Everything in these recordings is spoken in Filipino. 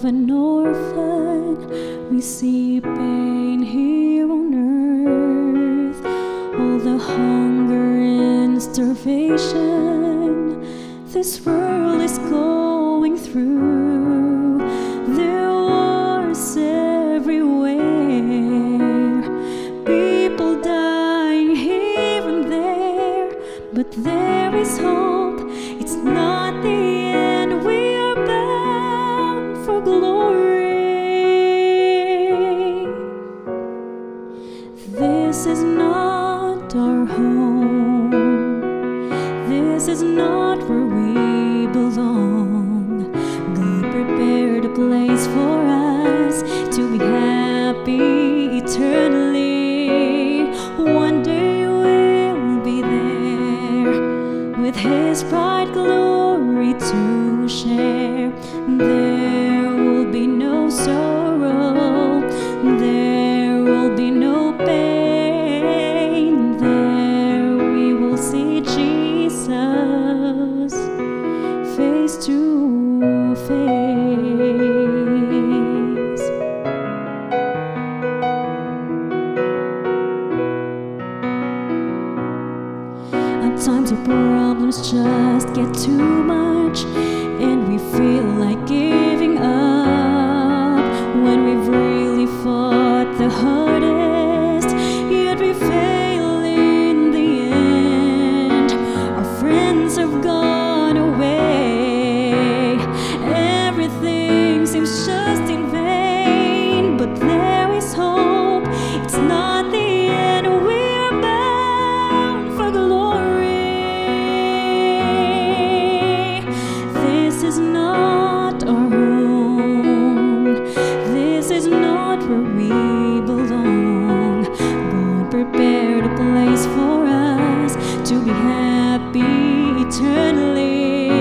of an orphan. We see pain here on earth, all the hunger and starvation this world is going through. There are wars everywhere, people dying here and there, but there is hope. It's not the end. We are bound for glory. This is not our home. This is not where we belong. God prepared a place for us to be happy eternally. One day we'll be there with His bright glory to share. There will be no sorrow, there will be no pain. There we will see Jesus face to face. At times our problems just get too much, and we feel like giving up when we've really fought the hardest, yet we fail in the end. Our friends have gone away, everything seems just in vain, but there is hope. It's not the end. We're bound for glory. This is not our home. This is not where we belong. God prepared a place for us to be happy eternally.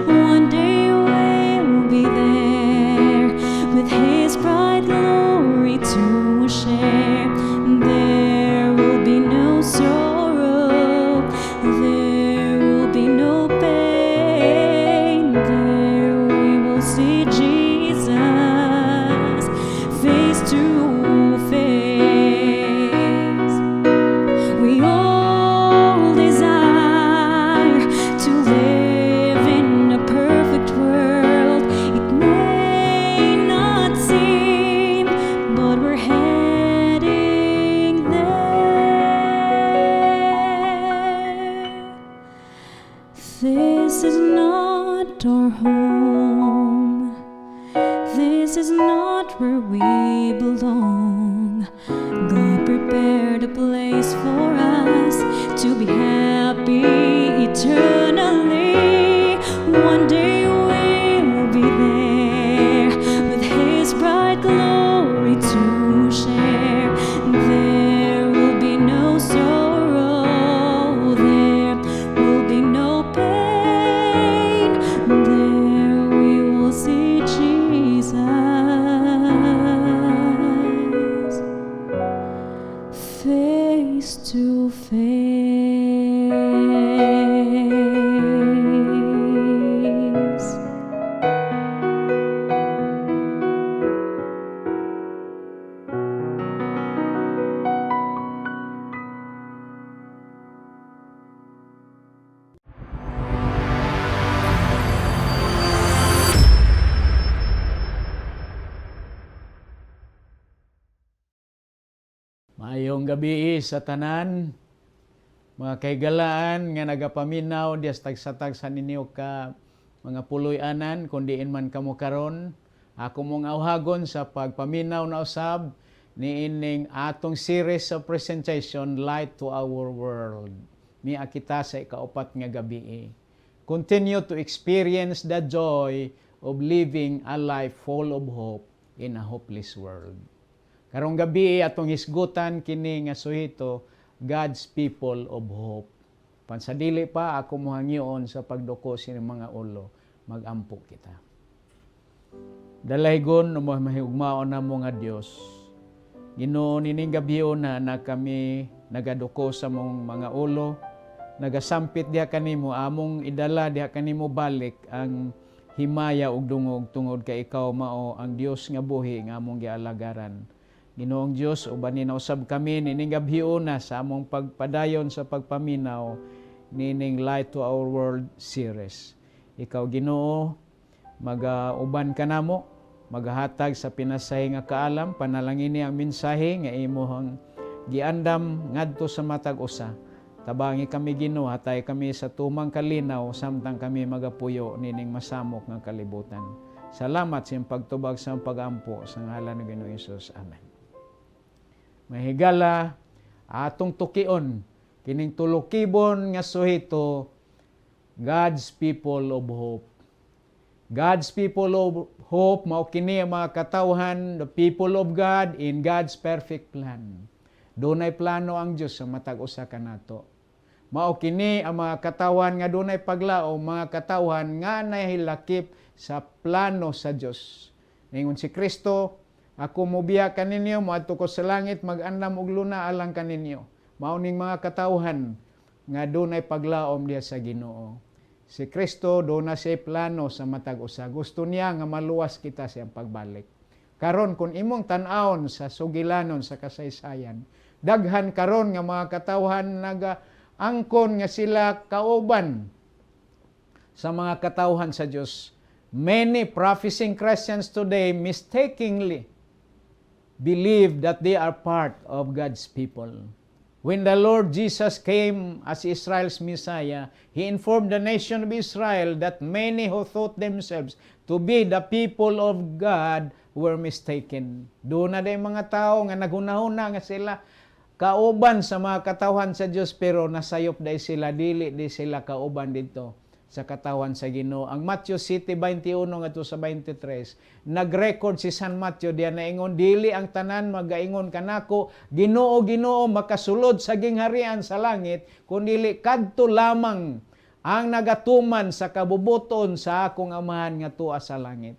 One day we'll be there with His bright glory to share. There will be no sorrow, there will be no pain. There we will see Jesus face to face. We all desire to live in a perfect world. It may not seem, but we're heading there. This is not our home. This is not where we belong. God prepared a place for us to be happy eternally. One day we'll be there with His bright glory to share. There will be no sorrow, there will be no pain. There we will see Jesus face to face. Maayong gabi sa tanan, mga kaigalaan nga nagapaminaw dias tagsatag sa ninyo ka mga puloy-anan kung diin man kamo karon. Ako mong awhagon sa pagpaminaw na usab niining atong series of presentation, Light to Our World. Miya kita sa ikaupat nga gabi. Continue to experience the joy of living a life full of hope in a hopeless world. Karong gabi atong hisgutan kini nga suhito, God's people of hope. Pansadili pa ako mohangyoon sa pagduko sini mga ulo, magampo kita. Dalaygon mo mahigmaon na mo nga Dios. Ginoo nining gabi na kami nagaduko sa mong mga ulo, nagasampit diha kanimo, among idala diha kanimo balik ang himaya ug dungog tungod kay ikaw mao ang Dios nga buhi nga among gialagaran. Ginoong Dios, uban ni nausab kami nining gabhiuna sa among pagpadayon sa pagpaminaw nining Light to Our World series. Ikaw Ginoo, uban ka namo, maghatag sa pinasay nga kaalam, panalangin ang mensahe nga imong giandam ngadto sa matag usa. Tabangi kami Ginoo, hatay kami sa tumang kalinaw samtang kami magapuyo nining masamok nga kalibutan. Salamat sa iyong pagtubag sa pagampo sa ngalan ni Ginoong Hesus. Amen. Mahigala atong tukion kining tulokibon nga suhito, God's people of hope. God's people of hope, mao kini ang mga katawhan, the people of God in God's perfect plan. Dunay plano ang Dios sa matag usa kanato. Mao kini ang mga katawhan nga dunay paglaom, mga katawhan nga nahilakip sa plano sa Dios. Ningon si Kristo, ako mobiya kaninyo, moadto ko sa langit, mag-andam og luna alang kaninyo. Mao ning mga katawhan nga dunay paglaom diha sa Ginoo. Si Kristo doon na siya plano sa matag usa. Gusto niya nga maluwas kita siyang pagbalik. Karon kung imong tan-awon sa sugilanon sa kasaysayan, daghan karon nga mga katawhan angkon nga sila kauban sa mga katawhan sa Dios. Many professing Christians today mistakenly believe that they are part of God's people. When the Lord Jesus came as Israel's Messiah, He informed the nation of Israel that many who thought themselves to be the people of God were mistaken. Doon na day mga tao nga naghunahuna nga sila kauban sa mga katawhan sa Dios, pero nasayop day sila, dili di sila kauban dito sa katawan sa Ginoo. Ang Matthew 7:21 ngadto sa 23, nag-record si San Matthew diya na ingon, dili ang tanan magaingon kanako, Ginoo, Ginoo, makasulod sa gingharian sa langit, kundi kadto lamang ang nagatuman sa kabubuton sa akong Amahan nga tuwa sa langit.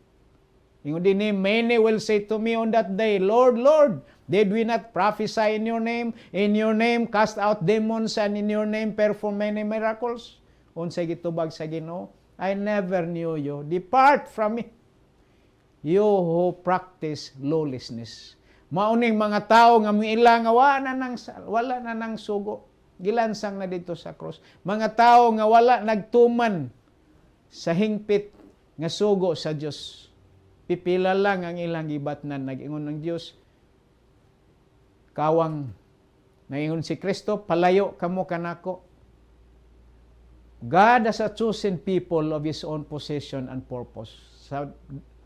Ingon dinhi, many will say to me on that day, Lord, Lord, did we not prophesy in your name? In your name cast out demons, and in your name perform many miracles? Unsay gitubag sa Ginoo, I never knew you. Depart from me, you who practice lawlessness. Mauning mga tao nga miila nga wala na nang sugo. Gilansang na dito sa cross. Mga tao nga wala nagtuman sa hingpit nga sugo sa Dios. Pipila lang ang ilang gibatnan. Nag-ingon ng Dios, kawang, naingon si Kristo, palayo kamo kanako. God has a chosen people of His own possession and purpose. Sa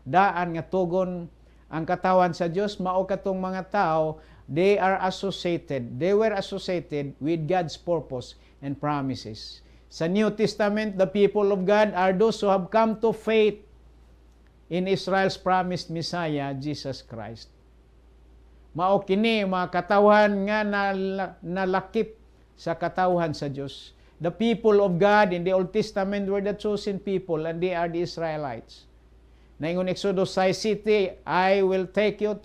daan nga tugon ang katawan sa Dios, mao katong mga tao, they were associated with God's purpose and promises. Sa New Testament, the people of God are those who have come to faith in Israel's promised Messiah, Jesus Christ. Mao kini mga katawhan nga nalakip sa katawhan sa Dios. The people of God in the Old Testament were the chosen people, and they are the Israelites. Naingon Exodus 6:7, I will take you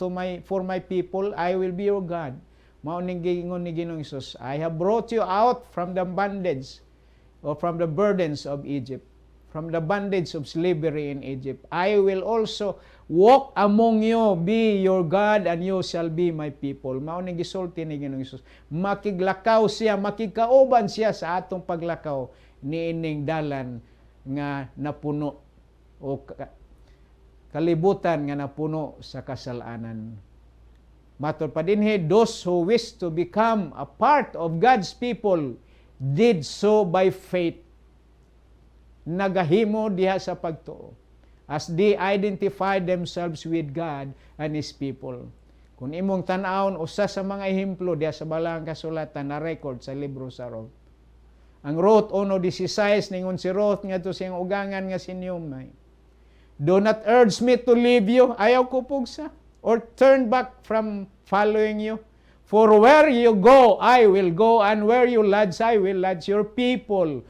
for my people, I will be your God. Mao ning gingon ni Ginoong Hesus, I have brought you out from the bondage or from the burdens of Egypt, from the bondage of slavery in Egypt. I will also walk among you, be your God, and you shall be my people. Mao ning gisulti ni Ginoong Hesus. Makiglakaw siya, makikauban siya sa atong paglakaw niining dalan nga napuno o kalibutan nga napuno sa kasalanan. Matod pa dinhi, those who wish to become a part of God's people did so by faith. Nagahimo diha sa pagtuo as they identified themselves with God and His people. Kung imong tan-awon, usa sa mga ehemplo diha sa balang kasulatan na record sa libro sa Ruth. Ang Ruth 1:16 ningon si Ruth ngadto siyang ugangan nga si Naomi, do not urge me to leave you, ayaw ko pugsa, or turn back from following you. For where you go, I will go, and where you lodge, I will lodge. Your people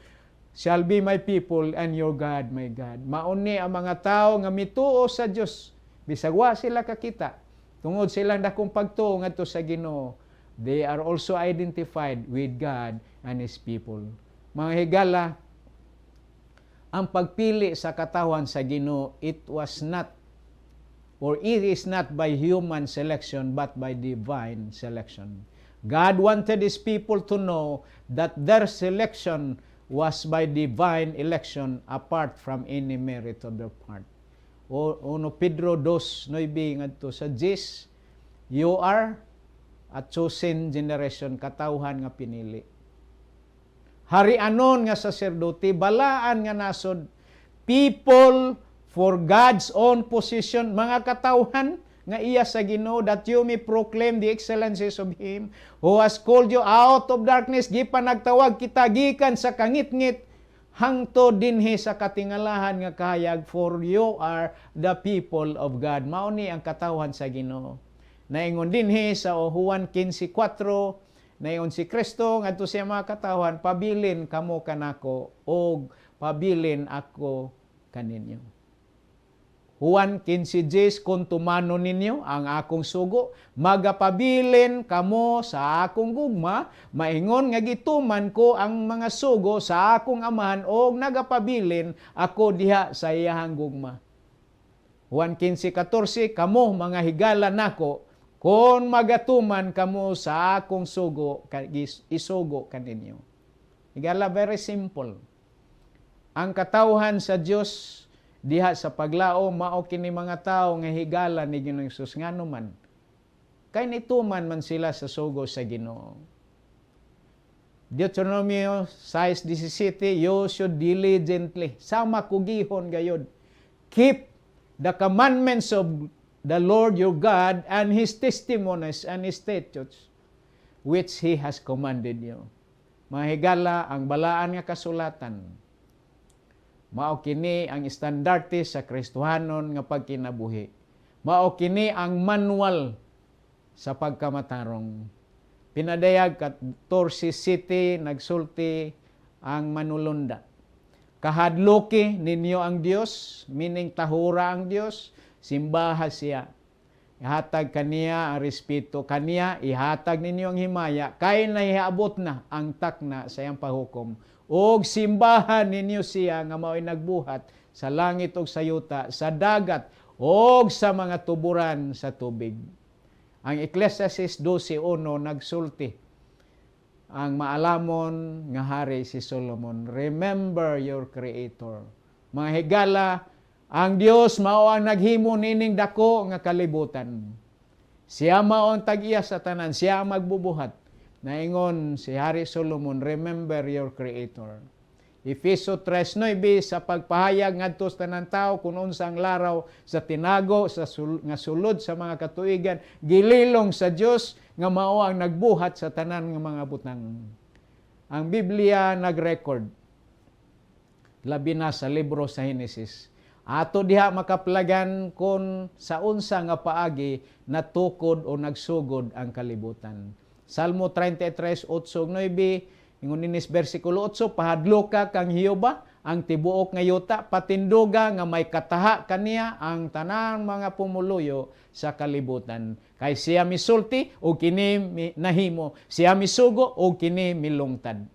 shall be my people, and your God, my God. Mauni ang mga tao nga mituo sa Dios, bisag wa sila kakita, tungod silang dakong pagtuo ngadto sa Ginoo, they are also identified with God and His people. Mga higala, ang pagpili sa katawan sa Ginoo, it is not by human selection but by divine selection. God wanted His people to know that their selection was by divine election apart from any merit of their part. Uno Pedro 2:9 ngadto sa Jis, you are a chosen generation, katawhan nga pinili. Harianon nga saserdote, balaan nga nasod, people for God's own position, mga katawhan nga iya sa Ginoo, that you may proclaim the excellencies of Him who has called you out of darkness. Gipanagtawag kita gikan sa kangit-ngit hangto dinhi sa katingalahan nga kahayag, for you are the people of God. Mao ni ang katawhan sa Ginoo. Naingon dinhi sa Juan 15:4, naingon si Kristo ngadto sa mga katawhan, pabilin kamo kanako og pabilin ako kaninyo. Juan 15:10, kung tumano ninyo ang akong sugo, magapabilin kamo sa akong gugma, maingon nga gituman ko ang mga sugo sa akong amahan og nagapabilin ako diha sa iyahang gugma. Juan 15:14, kamo mga higala nako, kung magatuman kamo sa akong sugo, isugo kaninyo. Higala, very simple. Ang katawhan sa Dios diha sa paglao, mao kini mga tawo nga higala ni Ginoong Hesus nganuman. Kay nituman man sila sa sugo sa Ginoo. Deuteronomy 6:17, you should diligently, sama kugihon gayud, keep the commandments of the Lord your God and His testimonies and His statutes which He has commanded you. Mahigala ang balaan nga kasulatan. Mao kini ang estandarte sa Kristohanon nga pagkinabuhi. Mao kini ang manual sa pagkamatarong. Pinadayag 14 city nagsulti ang manulunda. Kahadloki ninyo ang Dios, meaning tahura ang Dios, simbaha siya. Ihatag kaniya ang respeto kaniya, ihatag ninyo ang himaya, kay nahiabot na ang takna sa iyang pahukom. Og simbahan ninyo siya nga mao'y nagbuhat sa langit ug sa yuta, sa dagat og sa mga tuburan sa tubig. Ang Ecclesiastes 12:1 nagsulti ang maalamon nga hari si Solomon, remember your Creator. Mga higala, ang Dios mao ang naghimo nining dako nga kalibutan. Siya mao ang tag-iya sa tanan, siya ang magbubuhat. Naingon si Hari Solomon, remember your Creator. Efeso 3:9 sa pagpahayag ngadto sa tanang tao kung unsa ang laraw sa tinago nga sulod sa mga katuigan, gililong sa Dios nga mao ang nagbuhat sa tanan nga mga butang. Ang Biblia nag-record labi na sa libro sa Henesis. Ato diha makaplagan kung sa unsa nga paagi natukod o nagsugod ang kalibutan. Salmo 33:8-9, ingon ninis bersikulo 8, pahadlo ka kang Hioba, ang tibuok nga yuta, patinduga nga may kataha kaniya ang tanang mga pumuluyo sa kalibutan. Kay siya misulti o kini nahimo, siya misugo o kini milungtad.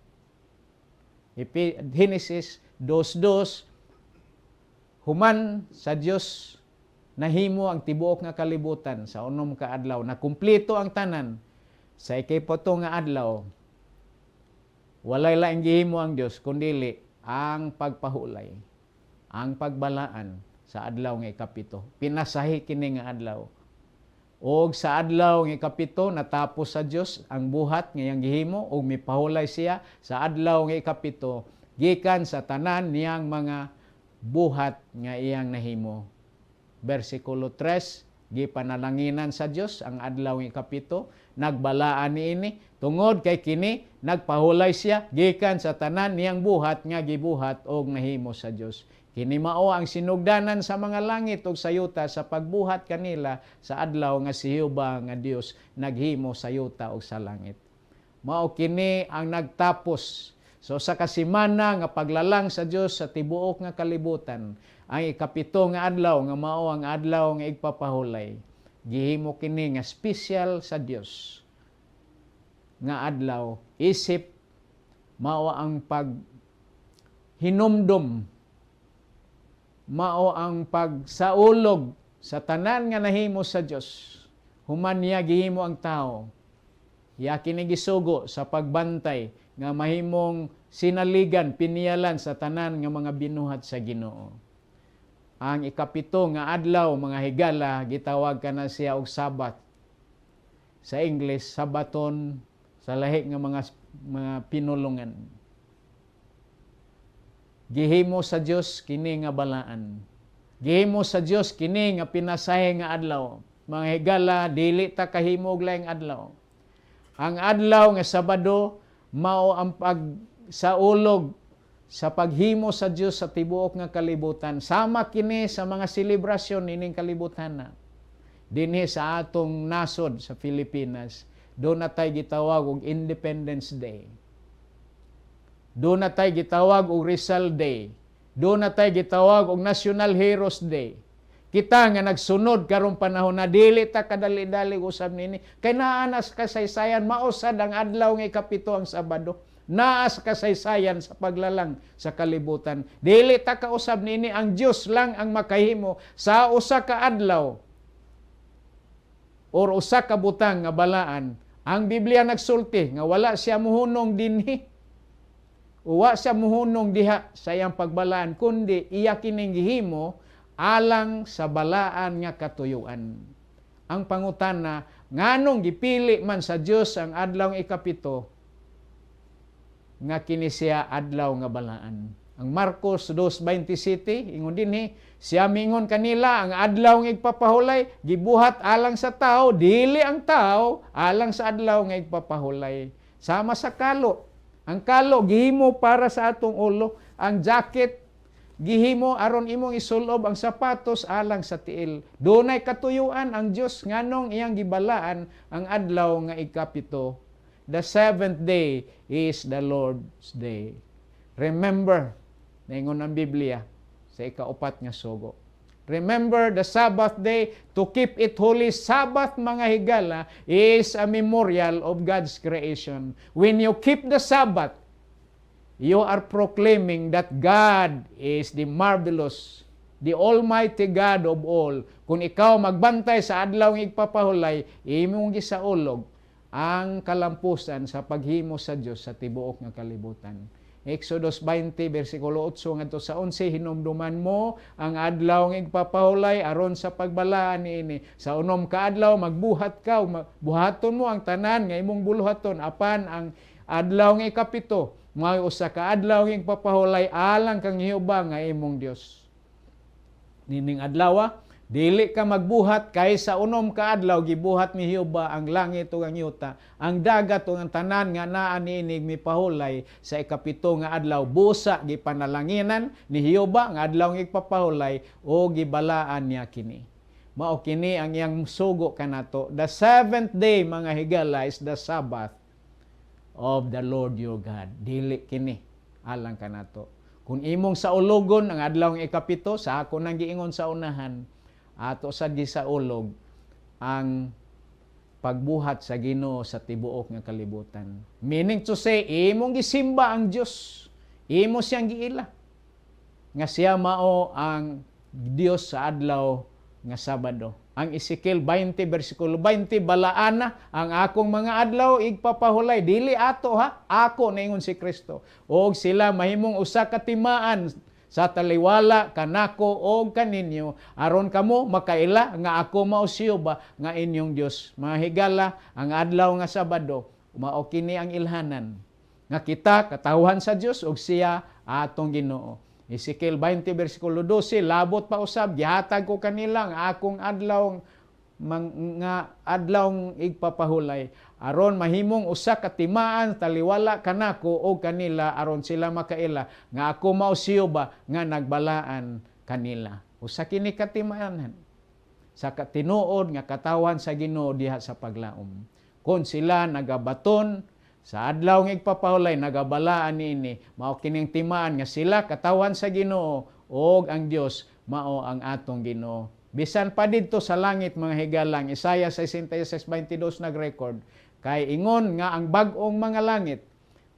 Genesis 2:2, human sa Dios nahimo ang tibuok nga kalibutan sa unom ka adlaw, na kumpleto ang tanan. Sa ikapito nga adlaw, walay laing gihimo ang Dios kundili ang pagpahulay, ang pagbalaan sa adlaw nga ikapito. Pinasahi kini nga adlaw. Og sa adlaw nga ikapito natapos sa Dios ang buhat nga iyang gihimo og mipahulay siya sa adlaw nga ikapito gikan sa tanan niyang mga buhat nga iyang nahimo. Bersikulo 3, gipanalanginan sa Dios ang adlaw nga ikapito, nagbalaan niini tungod kay kini nagpahulay siya gikan sa tanan niyang buhat nga gibuhat og nahimo sa Dios. Kini mao ang sinugdanan sa mga langit ug sa yuta sa pagbuhat kanila sa adlaw nga si Jehova nga Dios naghimo sa yuta ug sa langit. Mao kini ang nagtapos so sa kasimana nga paglalang sa Dios sa tibuok nga kalibutan. Ang ikapito nga adlaw nga mao ang adlaw nga igpapahulay. Gihimo kini nga special sa Dios nga adlaw, isip mao ang pag hinumdum mao ang pagsaulog sa tanan nga nahimo sa Dios. Human niya gihimo ang tao. Iya kini gisugo sa pagbantay nga mahimong sinaligan, piniyalan sa tanan nga mga binuhat sa Ginoo. Ang ikapito nga adlaw, mga higala, gitawag ka na siya og Sabat. Sa English, Sabaton, sa lahi nga mga pinulungan. Gihimo sa Dios kini nga balaan. Gihimo sa Dios kini nga pinasahe nga adlaw. Mga higala, dili ta kahimo og laing adlaw. Ang adlaw nga Sabado mao ang pagsaulog sa paghimo sa Dios sa tibuok nga kalibutan. Sama kini sa mga selebrasyon ining kalibutan na. Dinhi sa atong nasod sa Pilipinas, doon na tayo gitawag og Independence Day. Doon na tayo gitawag og Rizal Day. Doon na tayo gitawag og National Heroes Day. Kita nga nagsunod karong panahon na dili ta kadali-dali usab nini. Kay naa sa kasaysayan mausad ang adlaw nga ikapito ang Sabado. Naa sa kasaysayan sa paglalang sa kalibutan. Dili ta kausab nini, ang Dios lang ang makahimo sa usa ka adlaw or usa ka butang nga balaan. Ang Biblia nagsulti nga wala siya muhunong dinhi. Uwa siya muhunong diha sa iyang pagbalaan, kundi iya kining gihimo alang sa balaan nga katuyuan. Ang pangutana, nganong gipili man sa Dios ang adlaw nga ikapito nga kini siya adlaw nga balaan. Ang Marcos 2:27 ingon dinhi, siya mingon kanila ang adlaw nga igpapahulay gibuhat alang sa tao, dili ang tao alang sa adlaw nga igpapahulay. Sama sa kalo. Ang kalo gihimo para sa atong ulo, ang jacket gihimo aron imong isulob, ang sapatos alang sa tiil. Dunay katuyuan ang Dios nganong iyang gibalaan ang adlaw nga ikapito. The seventh day is the Lord's day. Remember, naingon ang Biblia sa ikaupat nga sugo. Remember the Sabbath day to keep it holy. Sabbath, mga higala, is a memorial of God's creation. When you keep the Sabbath, you are proclaiming that God is the marvelous, the Almighty God of all. Kung ikaw magbantay sa adlaw ng igpapahulay, imong gisaulog ang kalampusan sa paghimo sa Dios sa tibuok nga kalibutan. Exodus 20, versikulo 8, ngadto sa 11, hinumduman mo ang adlaw ng igpapahulay aron sa pagbalaan niini. Sa unom ka adlaw, magbuhat ka, buhaton mo ang tanan nga imong buluhaton, apan ang adlaw ng ikapito, mga usa ka adlaw ng igpapahulay alang kang Jehova nga imong Dios. Nining adlaw, dili ka magbuhat kay sa unom ka adlaw gibuhat ni Jehova ang langit ug ang yuta, ang dagat ug ang tanan nga naa niinig mipahulay sa ikapito nga adlaw. Busa gipanalanginan ni Jehova nga adlaw nga igpapahulay o gibalaan niya kini. Mao kini ang iyang sugo kanato. The seventh day, mga higala, is the Sabbath of the Lord your God. Dili kini alang kanato. Kung imong saulogon ang adlaw nga ikapito, sa ako nang giingon sa unahan, ato sa gisaulog ang pagbuhat sa Ginoo sa tibuok nga kalibutan. Meaning to say, imong gisimba ang Dios, imo siyang giila nga siya mao ang Dios sa adlaw nga Sabado. Ang Ezekiel 20 versikulo 20, balaana ang akong mga adlaw igpapahulay, dili ato ha, ako naingon si Kristo, og sila mahimong usa ka timaan sa taliwala kanako o kaninyo, aron kamo makaila nga ako mao si Jehova nga inyong Dios. Mga higala, ang adlaw nga Sabado, mao kini ang ilhanan nga kita katawhan sa Dios ug siya atong Ginoo. Ezekiel 20 versikulo 12, labot pa usab, gihatag ko kanila ang akong adlaw nga adlaw igpapahulay, aron mahimong usa ka timaan taliwala kanako o kanila, aron sila makaila nga ako mao si Jehova nga nagbalaan kanila. Usa kini katimaanan sa tinuod nga katawan sa Ginoo diha sa paglaom. Kung sila nagabaton sa adlaw ng igpapahulay, nagabalaan niini, mao kining timaan nga sila katawan sa Ginoo ug ang Dios mao ang atong Ginoo. Bisan pa didto sa langit, mga higalang, Isaiah 66:22 nag-record, kay ingon nga ang bag-ong mga langit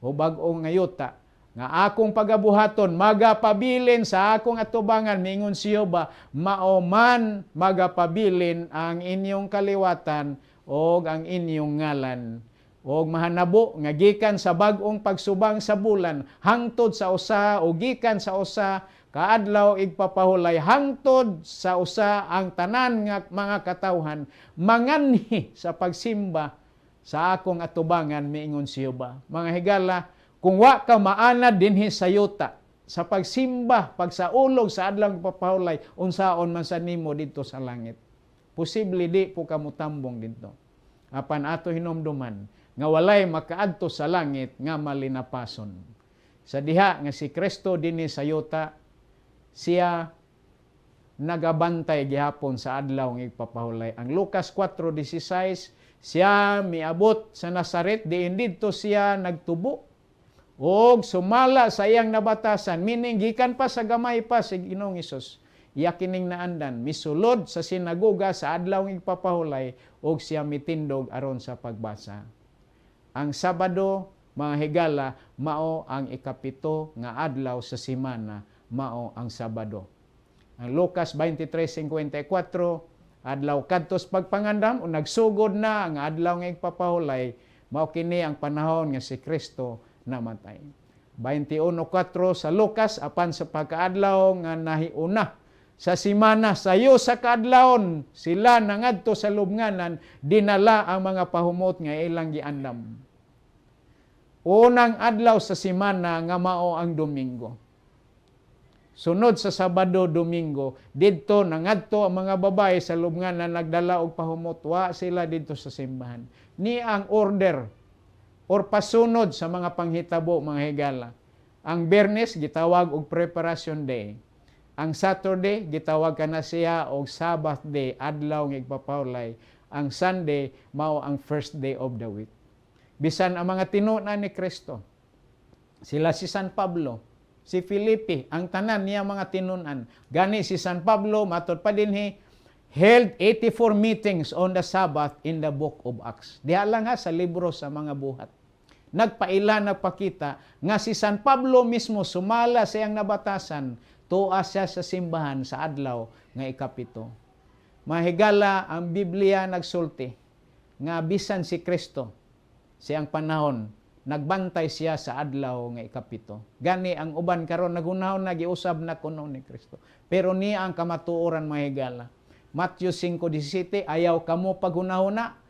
o bag-ong nga yuta nga akong pagabuhaton magapabilin sa akong atubangan mingon si Jehova, mao man magapabilin ang inyong kaliwatan o ang inyong ngalan. O mahanabo nga gikan sa bag-ong pagsubang sa bulan hangtod sa usa o gikan sa usa kaadlaw igpapahulay hangtod sa usa ang tanan nga mga katawhan manganhi sa pagsimba sa akong atubangan miingon si Jehova. Mga higala, kung wa ka maanad dinhi sa yuta sa pagsimba, pagsaulog sa adlaw papahulay, unsaon man sa nimo dito sa langit. Posible di po ka mutambong dito. Apan ato hinumduman nga walay makaadto sa langit nga malinapason. Sa diha nga si Kristo dinhi sa yuta, siya nagabantay gihapon sa adlaw nga ipapahulay. Ang Lucas 4:16, siya miabot sa Nazaret, diin didto siya nagtubo og sumala sa iyang nabatasan, meaning gikan pa sa gamay pa si Ginoong Hesus. Iya kining naandan, misulod sa sinagoga sa adlaw ng ipapahulay og siya mitindog aron sa pagbasa. Ang Sabado, mga higala, mao ang ikapito nga adlaw sa semana, mao ang Sabado. Ang Lucas 23:54, adlaw kadtos pagpangandam o nagsugod na ang adlaw nga ipapahulay, mao kini ang panahon nga si Kristo namatay. 21:4 sa Lucas, apan sa pagkaadlaw nga nahiuna sa simana sayo sa kaadlawon, sila nangadto sa lubnganan, dinala ang mga pahumot nga ilang giandam. Unang adlaw sa simana nga mao ang Domingo. Sunod sa Sabado, Domingo, didto nangadto ang mga babae sa lubnganan nagdala og pahumot, wa sila didto sa simbahan. Ni ang order or pasunod sa mga panghitabo, mga higala. Ang Biyernes gitawag og Preparation Day. Ang Saturday gitawag kana siya og Sabbath Day, adlaw nga igpapahulay. Ang Sunday mao ang first day of the week. Bisan ang mga tinunan ni Kristo, sila si San Pablo, si Felipe, ang tanan niya mga tinunan. Gani si San Pablo matod pa dinhi, held 84 meetings on the Sabbath in the book of Acts. Diha lang ha sa libro sa mga buhat. Nagpaila, nagpakita nga si San Pablo mismo sumala sa iyang nabatasan, tuwa siya sa simbahan sa adlaw nga ikapito. Mahigala ang Biblia nagsulti nga bisan si Kristo siyang panahon nagbantay siya sa adlaw nga ikapito. Gani ang uban karon nagunahon nagiusab na kuno ni Kristo. Pero niya ang kamatuoran, mahigala. Matthew 5:17, ayaw kamo paghunahuna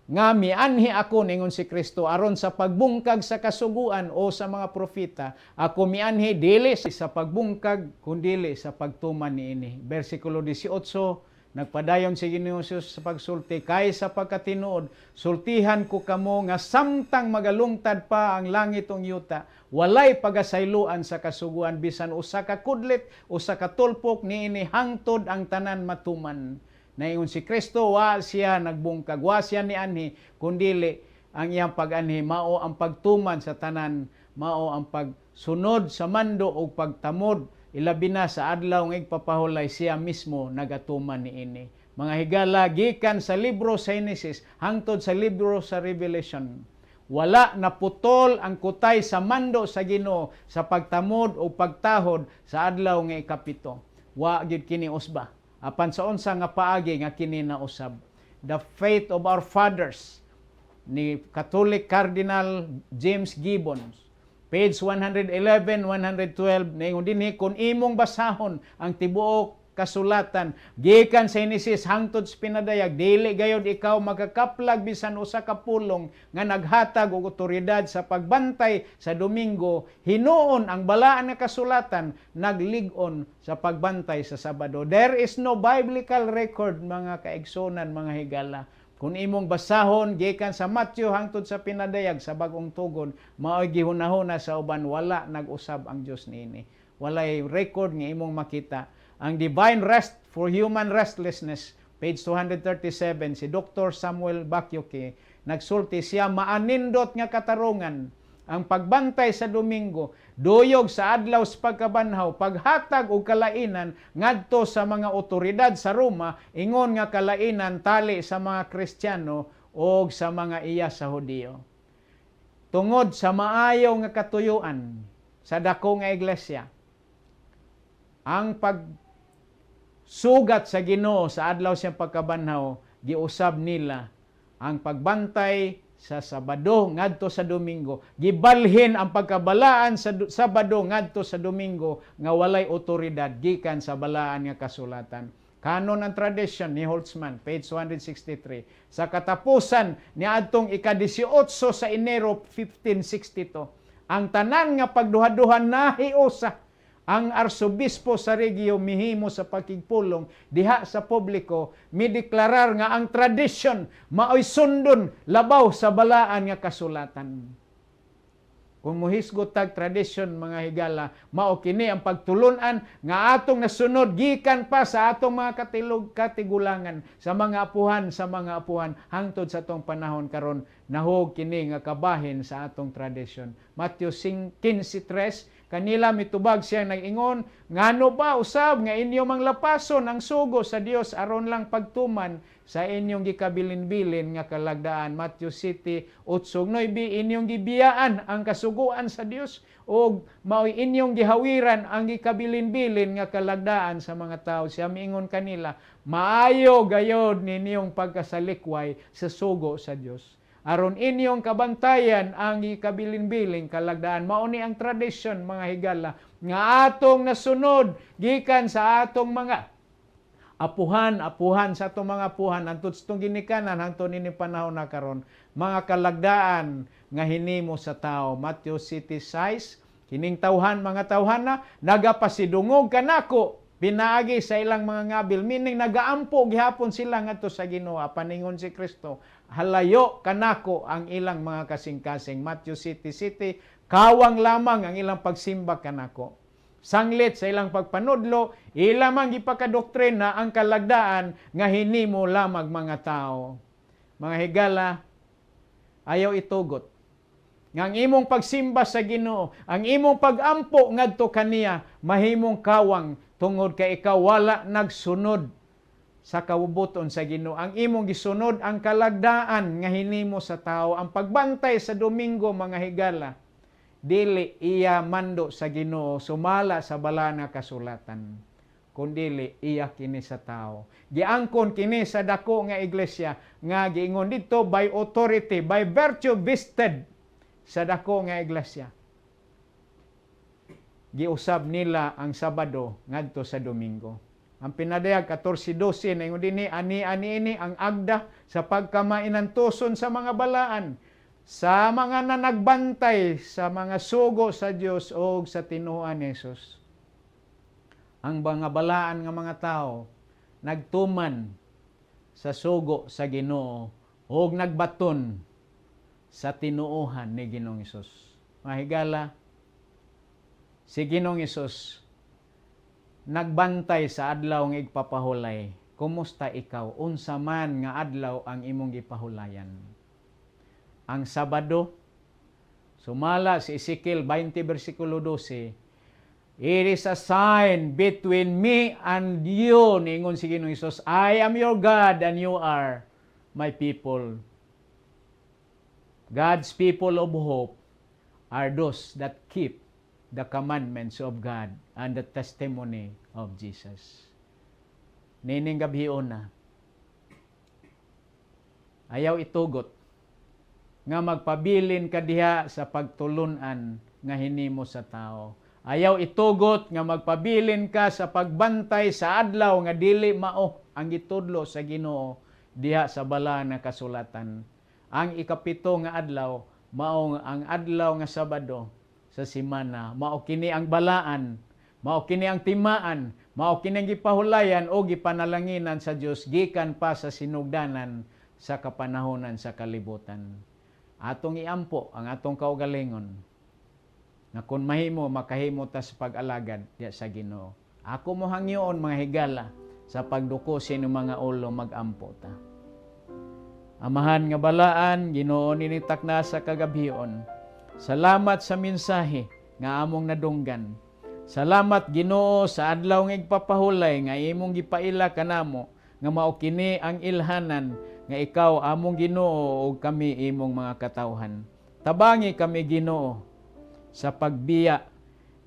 nga mianhi ako ningon si Kristo aron sa pagbungkag sa kasuguan o sa mga propeta. Ako mianhi dili sa pagbungkag kundili sa pagtuman niini. Versikulo 18, nagpadayon si Ginoong Hesus sa pagsulti, kay sa pagkatinuod, sultihan ko kamo nga samtang magalungtad pa ang langit ong yuta, walay pagasayloan sa kasuguan, bisan usa ka kudlit, usa ka tulpok niini hangtod ang tanan matuman. Naingon si Kristo, wa siya nagbungkag, wa siya nianhi, kundili ang iyang pag-anhi, mao ang pagtuman sa tanan, mao ang pagsunod sa mando o pagtamod, ilabi na sa adlaw ng igpapahulay, siya mismo nagatuman niini. Mga higala, gikan sa libro sa Genesis, hangtod sa libro sa Revelation, wala naputol ang kutay sa mando sa Ginoo sa pagtamod o pagtahod sa adlaw ng ikapito. Wa gid kini usba. Apan sa unsa nga paagi nga kini nausab. The faith of our fathers ni Catholic Cardinal James Gibbons, page 111, 112, naingon dinhi, kung imong basahon ang tibuok kasulatan gikan sa Genesis hangtod sa pinadayag, dili gayud ikaw magakaplag bisan usa ka pulong nga naghatag og otoridad sa pagbantay sa Domingo, hinuon ang balaan nga kasulatan naglig-on sa pagbantay sa Sabado. There is no biblical record, mga kaigsonan, mga higala. Kung imong basahon gikan sa Matthew hangtod sa pinadayag sa Bagong Tugon, mao'y gihunahuna sa uban, wala nag-usab ang Dios niini. Walay record nga imong makita. Ang Divine Rest for Human Restlessness, page 237, si Dr. Samuel Bakyoke, nagsulti siya, maanindot nga katarungan ang pagbantay sa Domingo, duyog sa adlaw sa pagkabanhaw, paghatag og kalainan ngadto sa mga otoridad sa Roma, ingon nga kalainan tali sa mga Kristiyano o sa mga iya sa Hudiyo. Tungod sa maayaw nga katuyuan sa dako nga iglesia. Ang pagsugat sa Ginoo sa adlaw siyang pagkabanhaw, giusab nila ang pagbantay sa Sabado ngadto sa Domingo. Gibalhin ang pagkabalaan sa Sabado ngadto sa Domingo nga walay otoridad gikan sa balaan nga kasulatan. Canon and Tradition ni Holtzman, page 163. Sa katapusan ni adtong ika-18 sa Enero 1562, ang tanan nga pagduha-duha nahiusa. Ang arsobispo sa regio mihimo sa pagkigpulong diha sa publiko mideklarar nga ang tradisyon maoy sundon labaw sa balaan nga kasulatan. Kung muhisgot tag tradisyon mga higala, mao kini ang pagtulunan nga atong nasunod gikan pa sa atong mga katigulangan sa mga apuhan hangtod sa atong panahon karon nahog kini nga kabahin sa atong tradisyon. Matthew 15:3 kanila mitubag siya nag-ingon, ngano ba usab nga inyo manglapason ang sugo sa Dios aron lang pagtuman sa inyong gikabilin-bilin nga kalagdaan. Matthew 7:8-9 inyong gibiyaan ang kasuguan sa Dios o maoy inyong gihawiran ang gikabilin-bilin nga kalagdaan sa mga tao. Siya miingon kanila, maayo gayod ninyong pagkasalikway sa sugo sa Dios. Aron inyong kabantayan ang ikabilin-biling kalagdaan. Mauni ang tradisyon mga higala nga atong nasunod gikan sa atong mga apuhan sa atong mga apuhan hangtod sa itong ginikanan hangtod ini panahon na karon mga kalagdaan nga hinimo sa tao. Matthew 7:6 kining tawhan mga tawhana nagapasidungog kanako pinaagi sa ilang mga ngabil, meaning nagaampo gihapon sila ngadto sa Ginoo. Paningon si Kristo, halayo kanako ang ilang mga kasing-kasing. Matthew 7:7, kawang lamang ang ilang pagsimba kanako. Sanglit sa ilang pagpanudlo, ilamang gipakadoktrina ang kalagdaan nga hinimo lamang mga tao. Mga higala, ayaw itugot nga ang imong pagsimba sa Ginoo, ang imong pagampo ngadto kaniya, mahimong kawang tungod kay ikaw wala nagsunod sa kabubuton sa Ginoo. Ang imong gisunod ang kalagdaan nga hinimo sa tao. Ang pagbantay sa Domingo mga higala, dili iya mando sa Ginoo, sumala sa bala nga kasulatan, kundili iya kini sa tao. Giangkon kini sa dako nga iglesia nga giingon dito by authority, by virtue vested sa dako nga iglesia. Giusab nila ang Sabado ngadto sa Domingo. Ang pinadayag 14:12 na ingon dinhi ani ini ang agda sa pagkamainantuson sa mga balaan, sa mga nanagbantay sa mga sugo sa Dios o sa tinuan ni Jesus. Ang mga balaan nga mga tao nagtuman sa sugo sa Ginoo o nagbaton sa tinuohan ni Ginoong Hesus. Mga higala, si Ginoong Hesus nagbantay sa adlaw nga igpapahulay. Kumusta ikaw? Unsa man nga adlaw ang imong gipahulayan? Ang Sabado, sumala si Ezekiel 20 versikulo 12, it is a sign between me and you, ningon si Ginoong Hesus, I am your God and you are my people. God's people of hope are those that keep the commandments of God and the testimony of Jesus. Nining gabhion na, ayaw itugot nga magpabilin ka diha sa pagtulunan nga hinimo sa tao. Ayaw itugot nga magpabilin ka sa pagbantay sa adlaw nga dili mao ang gitudlo sa Ginoo diha sa bala nga kasulatan. Ang ikapito nga adlaw mao ang adlaw nga Sabado sa semana. Mao kini ang balaan, mao kini ang timaan, mao kini ang gipahulayan o gipanalanginan sa Dios gikan pa sa sinugdanan sa kapanahonan sa kalibutan. Atong iampo ang atong kaugalingon na kung mahimo makahimo ta sa pag-alagad diya sa Ginoo. Ako mo hangyoon mga higala sa pagduko sa mga ulo magampo ta. Amahan nga balaan, Ginoo ninitak na sa kagabhion. Salamat sa mensahe nga among nadunggan. Salamat Ginoo sa adlaw nga igpapahulay nga imong gipaila kanamo nga mao kini ang ilhanan nga ikaw among Ginoo ug kami imong mga katawhan. Tabangi kami Ginoo sa pagbiya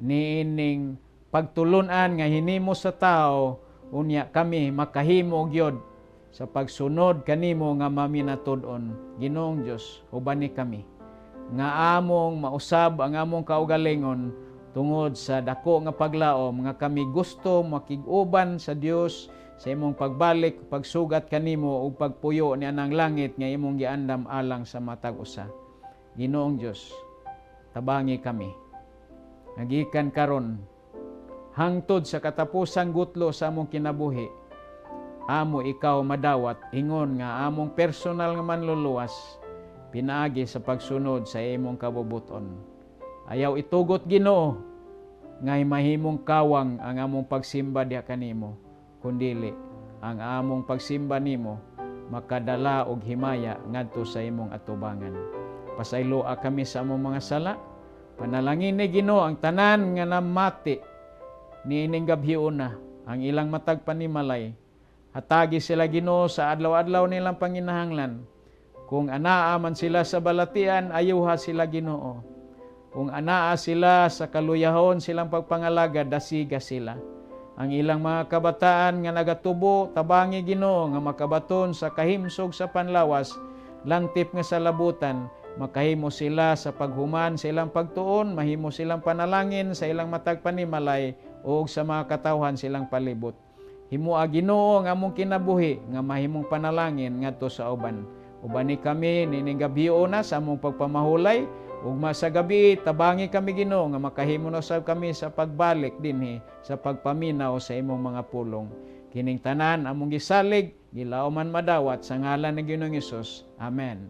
niining pagtulunan nga hinimo sa tao, unya kami makahimo gyud sa pagsunod kanimo nga maminatud-on. Ginoong Dios, ubani kami nga among mausab ang among kaugalingon tungod sa dako nga paglaom nga kami gusto makig-uban sa Dios sa imong pagbalik, pagsugat kanimo ug pagpuyo ni anang langit nga imong giandam alang sa matag usa. Ginoong Dios, tabangi kami. Nagikan karon hangtod sa katapusang gutlo sa among kinabuhi, amo ikaw madawat ingon nga among personal nga manluluwas pinaagi sa pagsunod sa imong kabubuton. Ayaw itugot Ginoo nga mahimong kawang ang among pagsimba diha kanimo, kundili ang among pagsimba nimo makadala og himaya ngadto sa imong atubangan. Pasayloa kami sa among mga sala. Panalangin ni Ginoo ang tanan nga namati niining gabhiuna ang ilang matag panimalay. Hatagi sila Ginoo sa adlaw-adlaw nilang panginahanglan. Kung anaa man sila sa balatian, ayuha sila Ginoo. Kung anaa sila sa kaluyahon silang pagpangalaga, dasiga sila. Ang ilang mga kabataan nga nagatubo, tabangi Ginoo nga makabaton sa kahimsog sa panlawas, lantip nga sa labutan, makahimo sila sa paghuman sa ilang pagtuon, mahimo silang panalangin sa ilang matag panimalay, o sa mga katawhan silang palibot. Himoa Ginoo nga among kinabuhi nga mahimong panalangin ngadto sa uban. Ubani kami nining gabhiuna sa among pagpamahulay, ug sa gabi tabangi kami Ginoo nga makahimo na sab kami sa pagbalik dinhi sa pagpaminaw sa imong mga pulong. Kining tanan among gisalig, gilaw man madawat sa ngalan ni Ginoong Hesus. Amen.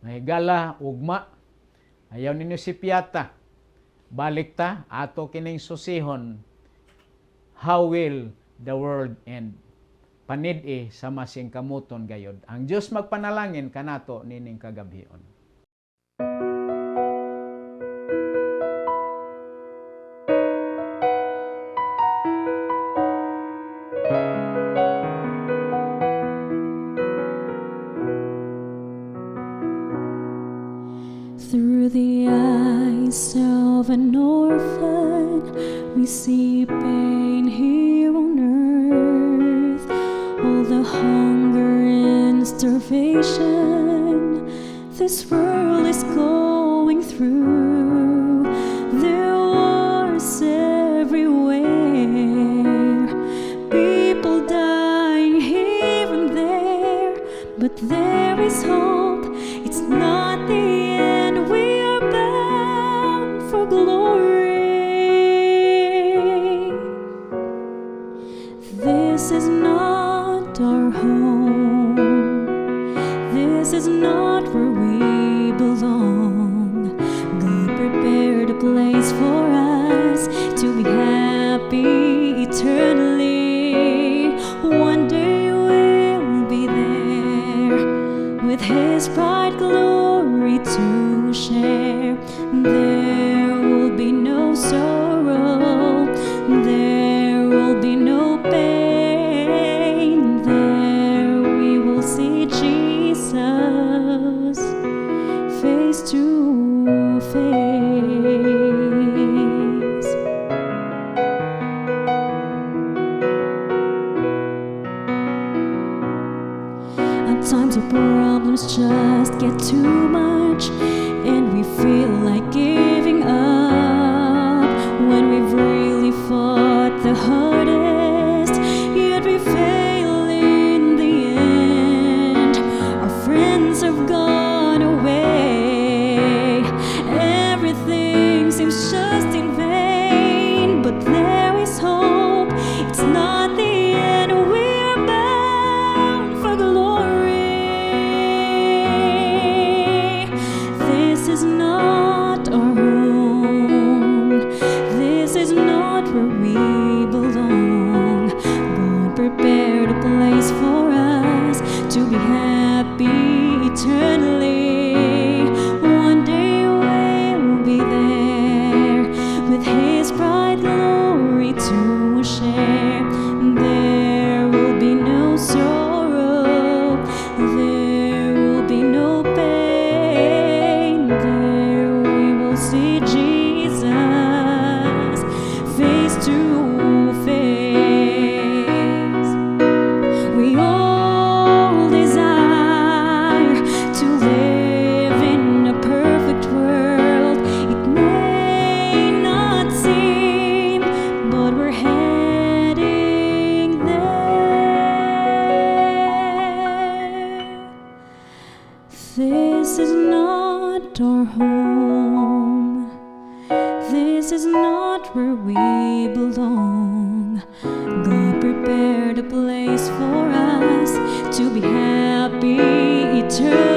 Mahigala ugma, ayaw ninyo si Piata. Balik ta ato kining susihon. How will the world end? Panid-i sa masing kamuton gayod. Ang Diyos magpanalangin kanato nining kagabhion. Through the eyes of an orphan, we see pain here on earth. All the hunger and starvation this world is going through. There are wars everywhere, people dying here and there, but there is hope. It's not the end. We are bound for glory. This is not our home. This is not where we belong. God prepared a place for us to be happy eternally. One day we'll be there with His bright glory to share. There will be no sorrow. There will be no pain. There we will see Jesus face to face. At times our problems just get too much, and we feel like giving up when we've really fought the hardest, yet we fail in the end. Our friends have gone away, everything seems just in vain, but there is hope. It's not the end. We're bound for glory. This is not our home. This is not where we belong. God prepared a place for us to be happy eternally. One day we'll be there with His bright glory to share. There will be no sorrow. There will be no pain. There we will see Jesus This is not our home. This is not where we belong. God prepared a place for us to be happy eternally.